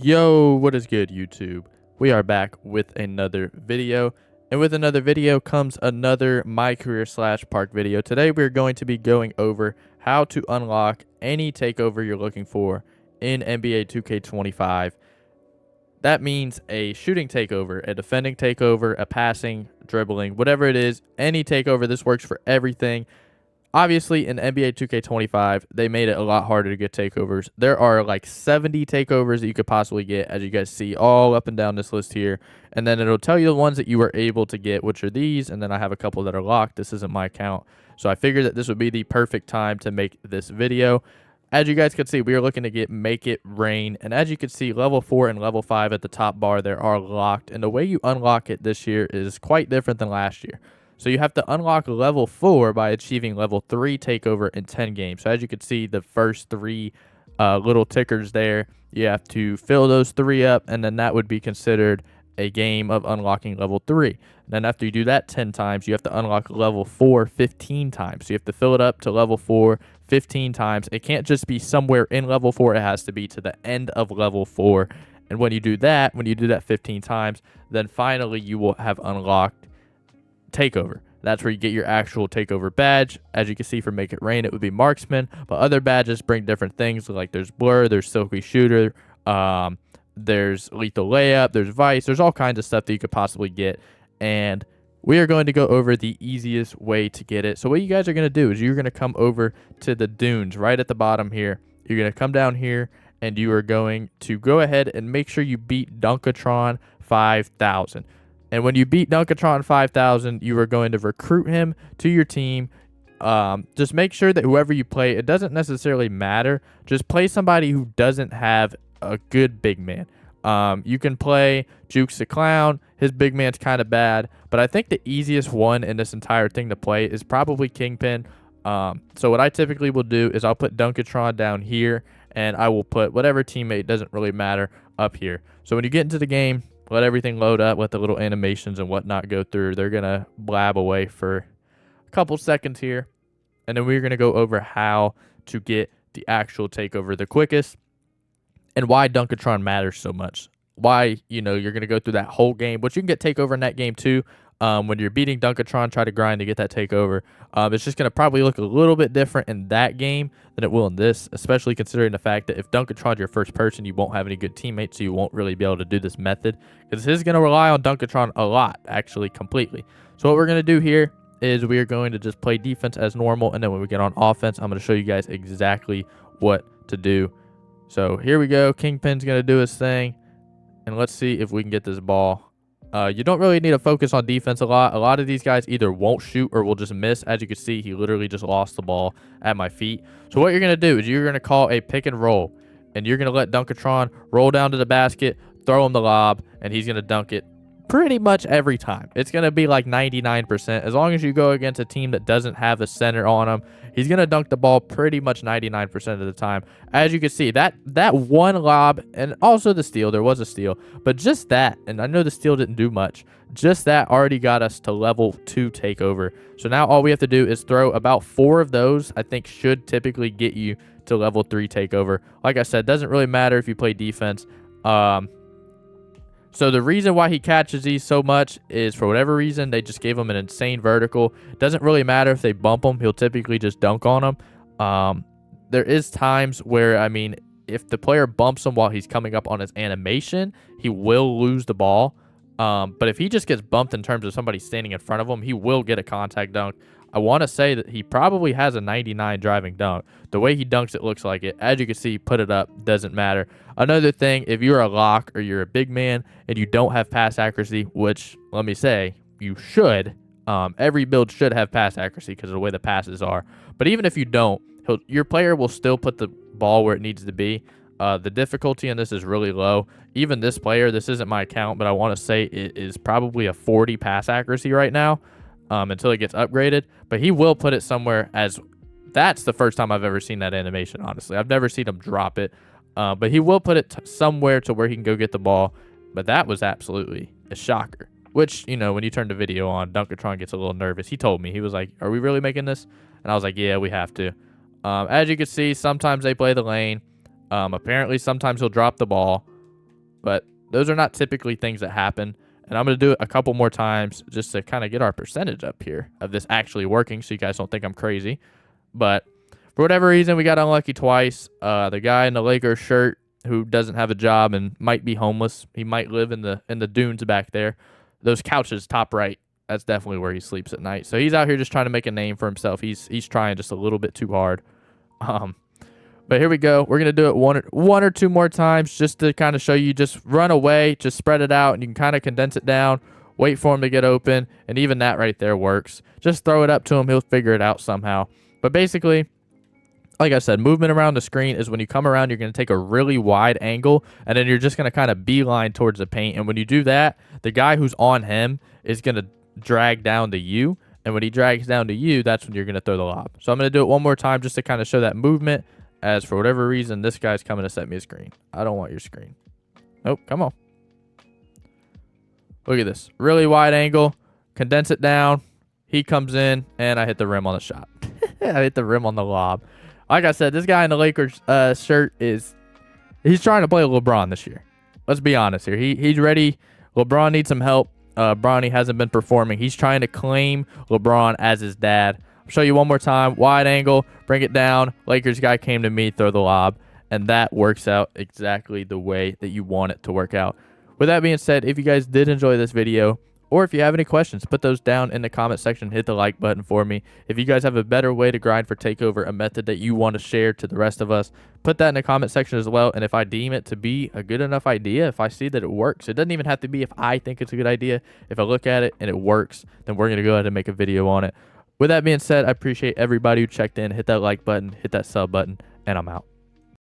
Yo, what is good, YouTube? We are back with another video, and with another video comes another My Career slash Park video. Today we're going to be going over how to unlock any takeover you're looking for in NBA 2K25. That means a shooting takeover, a defending takeover, a passing, dribbling, whatever it is, any takeover. This works for everything. Obviously, in NBA 2K25, they made it a lot harder to get takeovers. There are like 70 takeovers that you could possibly get, as you guys see all up and down this list here. And then it'll tell you the ones that you were able to get, which are these. And then I have a couple that are locked. This isn't my account. So I figured that this would be the perfect time to make this video. As you guys can see, we are looking to get Make It Rain. And as you can see, level 4 and level 5 at the top bar there are locked. And the way you unlock it this year is quite different than last year. So you have to unlock level 4 by achieving level 3 takeover in 10 games. So as you can see, the first three little tickers there, you have to fill those 3 up, and then that would be considered a game of unlocking level 3. And then after you do that 10 times, you have to unlock level 4 15 times. So you have to fill it up to level 4 15 times. It can't just be somewhere in level 4. It has to be to the end of level 4. And when you do that 15 times, then finally you will have unlocked takeover. That's where you get your actual takeover badge. As you can see, for Make It Rain, it would be marksman, but other badges bring different things. Like there's blur, there's silky shooter, there's lethal layup, there's vice, there's all kinds of stuff that you could possibly get. And we are going to go over the easiest way to get it. So what you guys are going to do is you're going to come over to the dunes right at the bottom here. You're going to come down here and you are going to go ahead and make sure you beat Dunkatron 5000. And when you beat Dunkatron 5000, you are going to recruit him to your team. Just make sure that whoever you play, it doesn't necessarily matter. Just play somebody who doesn't have a good big man. You can play Jukes the Clown. His big man's kind of bad. But I think the easiest one in this entire thing to play is probably Kingpin. So what I typically will do is I'll put Dunkatron down here. And I will put whatever teammate, doesn't really matter, up here. So when you get into the game, let everything load up, let the little animations and whatnot go through. They're going to blab away for a couple seconds here. And then we're going to go over how to get the actual takeover the quickest and why Dunkatron matters so much. Why, you're going to go through that whole game, but you can get takeover in that game too. When you're beating Dunkatron, try to grind to get that takeover. It's just going to probably look a little bit different in that game than it will in this, especially considering the fact that if Dunkatron's your first person, you won't have any good teammates, so you won't really be able to do this method, because this is going to rely on Dunkatron a lot, actually, completely. So what we're going to do here is we are going to just play defense as normal, and then when we get on offense, I'm going to show you guys exactly what to do. So here we go. Kingpin's going to do his thing, and let's see if we can get this ball. You don't really need to focus on defense a lot. A lot of these guys either won't shoot or will just miss. As you can see, he literally just lost the ball at my feet. So what you're going to do is you're going to call a pick and roll. And you're going to let Dunkatron roll down to the basket, throw him the lob, and he's going to dunk it pretty much every time. It's going to be like 99%. As long as you go against a team that doesn't have a center on him, he's going to dunk the ball pretty much 99% of the time. As you can see, that one lob, and also the steal, there was a steal, but just that, and I know the steal didn't do much, just that already got us to level 2 takeover. So now all we have to do is throw about 4 of those. I think should typically get you to level 3 takeover. Like I said, doesn't really matter if you play defense. So the reason why he catches these so much is, for whatever reason, they just gave him an insane vertical. Doesn't really matter if they bump him. He'll typically just dunk on him. There is times where, if the player bumps him while he's coming up on his animation, he will lose the ball. But if he just gets bumped in terms of somebody standing in front of him, he will get a contact dunk. I want to say that he probably has a 99 driving dunk. The way he dunks, it looks like it. As you can see, put it up, doesn't matter. Another thing, if you're a lock or you're a big man and you don't have pass accuracy, which, let me say, you should. Every build should have pass accuracy because of the way the passes are. But even if you don't, your player will still put the ball where it needs to be. The difficulty in this is really low. Even this player, this isn't my account, but I want to say it is probably a 40 pass accuracy right now. Until it gets upgraded, but he will put it somewhere. As that's the first time I've ever seen that animation, honestly. I've never seen him drop it, but he will put it somewhere to where he can go get the ball. But that was absolutely a shocker, which, when you turn the video on, Dunkatron gets a little nervous. He told me, he was like, are we really making this? And I was like, yeah, we have to. As you can see, sometimes they play the lane. Apparently sometimes he'll drop the ball. but those are not typically things that happen. And I'm going to do it a couple more times just to kind of get our percentage up here of this actually working, so you guys don't think I'm crazy. But for whatever reason, we got unlucky twice. The guy in the Lakers shirt who doesn't have a job and might be homeless. He might live in the dunes back there. Those couches top right, that's definitely where he sleeps at night. So he's out here just trying to make a name for himself. He's trying just a little bit too hard. But here we go. We're going to do it one or two more times just to kind of show you. Just run away, just spread it out, and you can kind of condense it down, wait for him to get open, and even that right there works. Just throw it up to him. He'll figure it out somehow. But basically, like I said, movement around the screen is when you come around, you're going to take a really wide angle, and then you're just going to kind of beeline towards the paint. And when you do that, the guy who's on him is going to drag down to you. And when he drags down to you, that's when you're going to throw the lob. So I'm going to do it one more time just to kind of show that movement. As for whatever reason, this guy's coming to set me a screen. I don't want your screen. Nope, come on. Look at this. Really wide angle. Condense it down. He comes in, and I hit the rim on the shot. I hit the rim on the lob. Like I said, this guy in the Lakers shirt he's trying to play LeBron this year. Let's be honest here. He's ready. LeBron needs some help. Bronny hasn't been performing. He's trying to claim LeBron as his dad. I'll show you one more time. Wide angle, bring it down. Lakers guy came to me, throw the lob, and that works out exactly the way that you want it to work out. With that being said, if you guys did enjoy this video, or if you have any questions, put those down in the comment section. Hit the like button for me. If you guys have a better way to grind for Takeover, a method that you want to share to the rest of us, put that in the comment section as well. And if I deem it to be a good enough idea, if I see that it works, it doesn't even have to be if I think it's a good idea. If I look at it and it works, then we're going to go ahead and make a video on it. With that being said, I appreciate everybody who checked in. Hit that like button, hit that sub button, and I'm out.